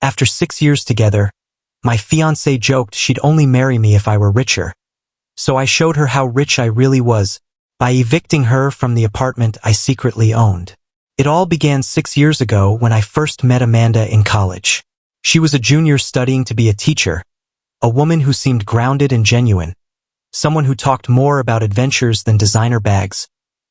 After 6 years together, my fiancée joked she'd only marry me if I were richer. So I showed her how rich I really was by evicting her from the apartment I secretly owned. It all began 6 years ago when I first met Amanda in college. She was a junior studying to be a teacher, a woman who seemed grounded and genuine, someone who talked more about adventures than designer bags,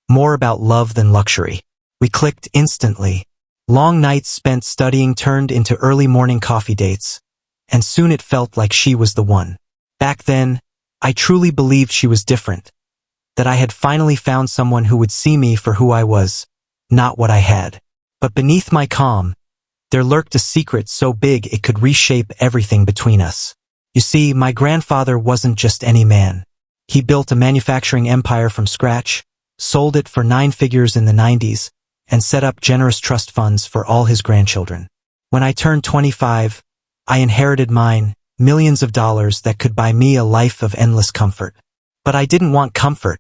more about love than luxury. We clicked instantly. Long nights spent studying turned into early morning coffee dates, and soon it felt like she was the one. Back then, I truly believed she was different, that I had finally found someone who would see me for who I was, not what I had. But beneath my calm, there lurked a secret so big it could reshape everything between us. You see, my grandfather wasn't just any man. He built a manufacturing empire from scratch, sold it for 9 figures in the 90s, and set up generous trust funds for all his grandchildren. When I turned 25, I inherited mine, millions of dollars that could buy me a life of endless comfort. But I didn't want comfort.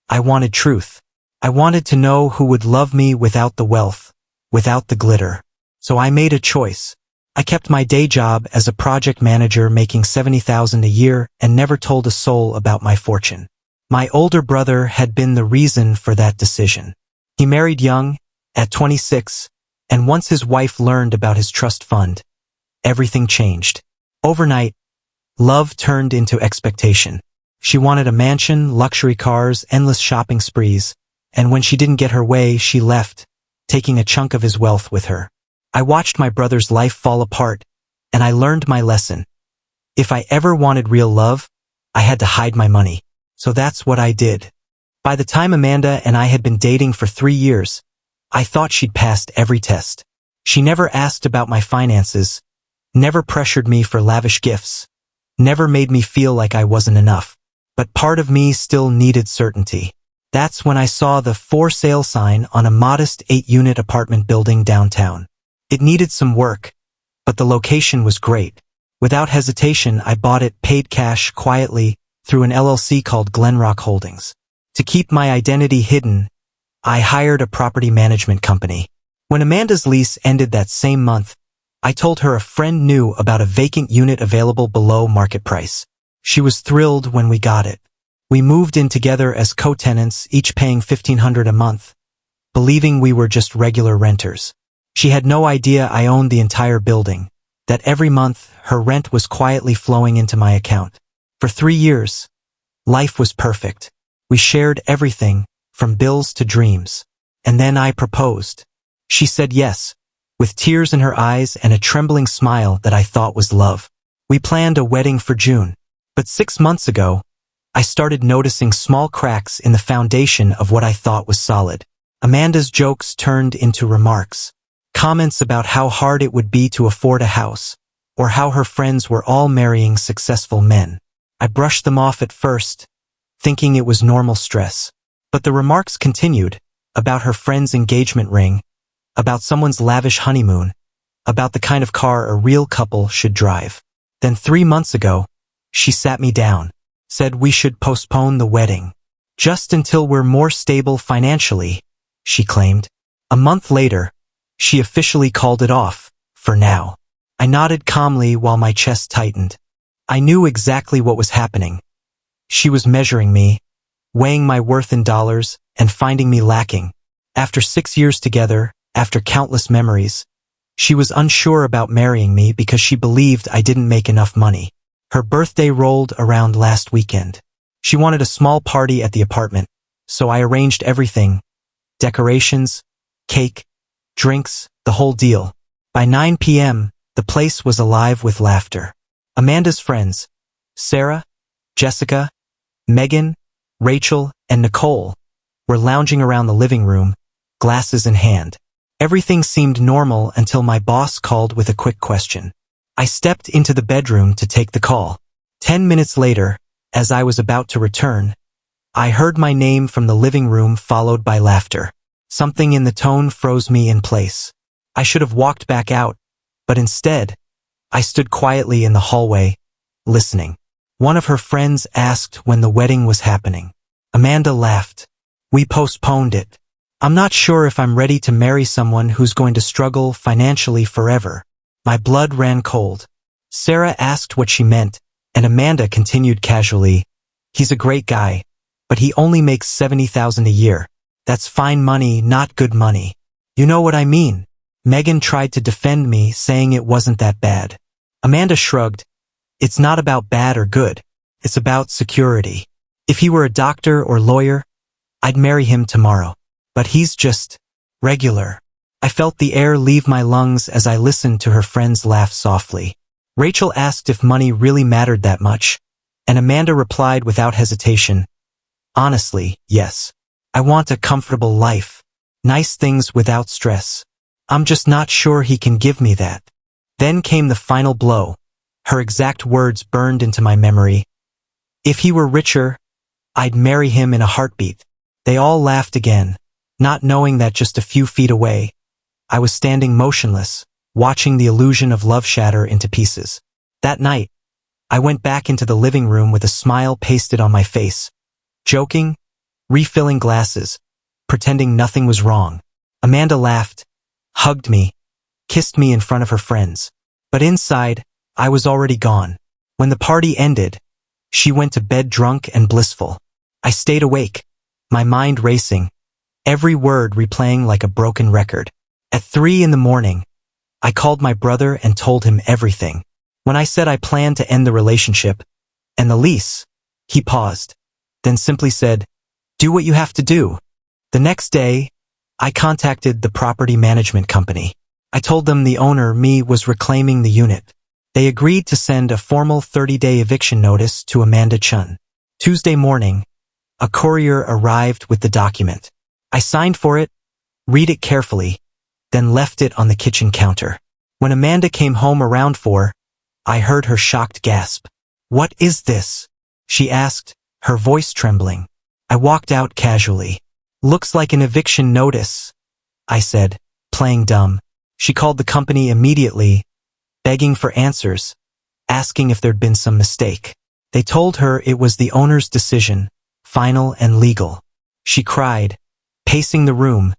I wanted truth. I wanted to know who would love me without the wealth, without the glitter. So I made a choice. I kept my day job as a project manager making $70,000 a year and never told a soul about my fortune. My older brother had been the reason for that decision. He married young, at 26, and once his wife learned about his trust fund, everything changed. Overnight, love turned into expectation. She wanted a mansion, luxury cars, endless shopping sprees, and when she didn't get her way, she left, taking a chunk of his wealth with her. I watched my brother's life fall apart, and I learned my lesson. If I ever wanted real love, I had to hide my money. So that's what I did. By the time Amanda and I had been dating for 3 years, I thought she'd passed every test. She never asked about my finances, never pressured me for lavish gifts, never made me feel like I wasn't enough. But part of me still needed certainty. That's when I saw the for sale sign on a modest 8-unit apartment building downtown. It needed some work, but the location was great. Without hesitation, I bought it paid cash quietly through an LLC called Glenrock Holdings. To keep my identity hidden, I hired a property management company. When Amanda's lease ended that same month, I told her a friend knew about a vacant unit available below market price. She was thrilled when we got it. We moved in together as co-tenants, each paying $1,500 a month, believing we were just regular renters. She had no idea I owned the entire building, that every month her rent was quietly flowing into my account. For 3 years, life was perfect. We shared everything, from bills to dreams. And then I proposed. She said yes, with tears in her eyes and a trembling smile that I thought was love. We planned a wedding for June. But 6 months ago, I started noticing small cracks in the foundation of what I thought was solid. Amanda's jokes turned into remarks. Comments about how hard it would be to afford a house, or how her friends were all marrying successful men. I brushed them off at first, thinking it was normal stress. But the remarks continued, about her friend's engagement ring, about someone's lavish honeymoon, about the kind of car a real couple should drive. Then 3 months ago, she sat me down, said we should postpone the wedding. Just until we're more stable financially, she claimed. A month later, she officially called it off, for now. I nodded calmly while my chest tightened. I knew exactly what was happening. She was measuring me, weighing my worth in dollars, and finding me lacking. After 6 years together, after countless memories, she was unsure about marrying me because she believed I didn't make enough money. Her birthday rolled around last weekend. She wanted a small party at the apartment, so I arranged everything. Decorations, cake, drinks, the whole deal. By 9 p.m., the place was alive with laughter. Amanda's friends, Sarah, Jessica, Megan, Rachel, and Nicole, were lounging around the living room, glasses in hand. Everything seemed normal until my boss called with a quick question. I stepped into the bedroom to take the call. 10 minutes later, as I was about to return, I heard my name from the living room followed by laughter. Something in the tone froze me in place. I should have walked back out, but instead, I stood quietly in the hallway, listening. One of her friends asked when the wedding was happening. Amanda laughed. We postponed it. I'm not sure if I'm ready to marry someone who's going to struggle financially forever. My blood ran cold. Sarah asked what she meant, and Amanda continued casually, "He's a great guy, but he only makes $70,000 a year. That's fine money, not good money. You know what I mean?" Megan tried to defend me, saying it wasn't that bad. Amanda shrugged. "It's not about bad or good. It's about security. If he were a doctor or lawyer, I'd marry him tomorrow. But he's just regular." I felt the air leave my lungs as I listened to her friends laugh softly. Rachel asked if money really mattered that much, and Amanda replied without hesitation, "Honestly, yes. I want a comfortable life. Nice things without stress. I'm just not sure he can give me that." Then came the final blow. Her exact words burned into my memory. "If he were richer, I'd marry him in a heartbeat." They all laughed again, not knowing that just a few feet away, I was standing motionless, watching the illusion of love shatter into pieces. That night, I went back into the living room with a smile pasted on my face, joking, refilling glasses, pretending nothing was wrong. Amanda laughed, hugged me, kissed me in front of her friends. But inside, I was already gone. When the party ended, she went to bed drunk and blissful. I stayed awake, my mind racing, every word replaying like a broken record. At 3 in the morning, I called my brother and told him everything. When I said I planned to end the relationship and the lease, he paused, then simply said, "Do what you have to do." The next day, I contacted the property management company. I told them the owner, me, was reclaiming the unit. They agreed to send a formal 30-day eviction notice to Amanda Chun. Tuesday morning, a courier arrived with the document. I signed for it, read it carefully, then left it on the kitchen counter. When Amanda came home around 4, I heard her shocked gasp. "What is this?" she asked, her voice trembling. I walked out casually. "Looks like an eviction notice," I said, playing dumb. She called the company immediately, begging for answers, asking if there'd been some mistake. They told her it was the owner's decision, final and legal. She cried, pacing the room,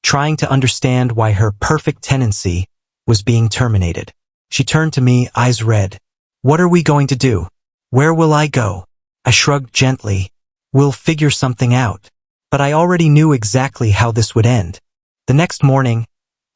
trying to understand why her perfect tenancy was being terminated. She turned to me, eyes red. "What are we going to do? Where will I go?" I shrugged gently. "We'll figure something out." But I already knew exactly how this would end. The next morning,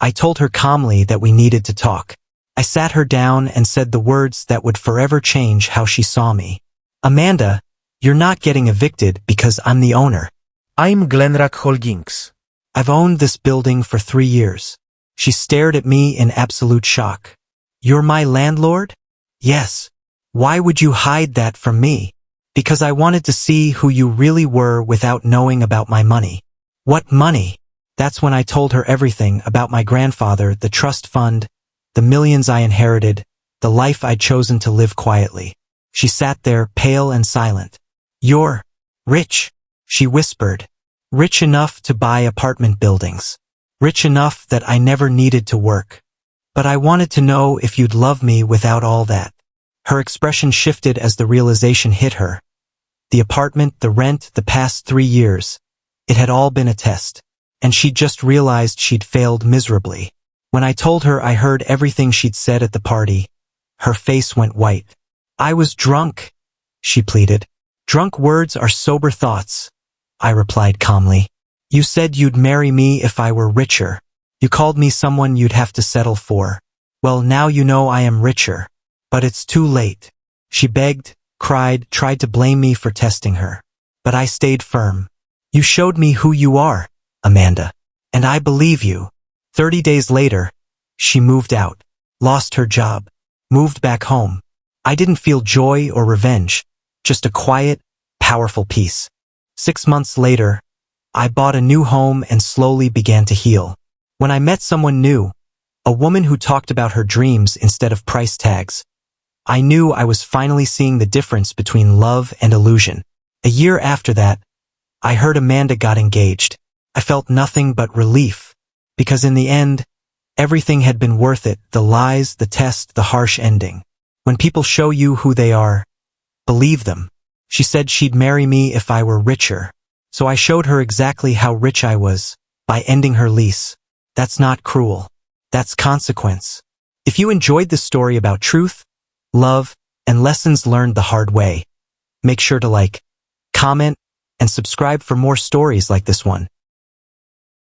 I told her calmly that we needed to talk. I sat her down and said the words that would forever change how she saw me. "Amanda, you're not getting evicted because I'm the owner. I'm Glenrock Holdings. I've owned this building for 3 years." She stared at me in absolute shock. "You're my landlord?" "Yes." "Why would you hide that from me?" "Because I wanted to see who you really were without knowing about my money." "What money?" That's when I told her everything about my grandfather, the trust fund, the millions I inherited, the life I'd chosen to live quietly. She sat there, pale and silent. "You're rich," she whispered. "Rich enough to buy apartment buildings. Rich enough that I never needed to work. But I wanted to know if you'd love me without all that." Her expression shifted as the realization hit her. The apartment, the rent, the past 3 years. It had all been a test. And she'd just realized she'd failed miserably. When I told her I heard everything she'd said at the party, her face went white. "I was drunk," she pleaded. "Drunk words are sober thoughts," I replied calmly. "You said you'd marry me if I were richer. You called me someone you'd have to settle for. Well, now you know I am richer. But it's too late." She begged, cried, tried to blame me for testing her. But I stayed firm. "You showed me who you are, Amanda. And I believe you." 30 days later, she moved out, lost her job, moved back home. I didn't feel joy or revenge, just a quiet, powerful peace. 6 months later, I bought a new home and slowly began to heal. When I met someone new, a woman who talked about her dreams instead of price tags, I knew I was finally seeing the difference between love and illusion. A year after that, I heard Amanda got engaged. I felt nothing but relief, because in the end, everything had been worth it, the lies, the test, the harsh ending. When people show you who they are, believe them. She said she'd marry me if I were richer. So I showed her exactly how rich I was, by ending her lease. That's not cruel. That's consequence. If you enjoyed this story about truth, love, and lessons learned the hard way, make sure to like, comment, and subscribe for more stories like this one.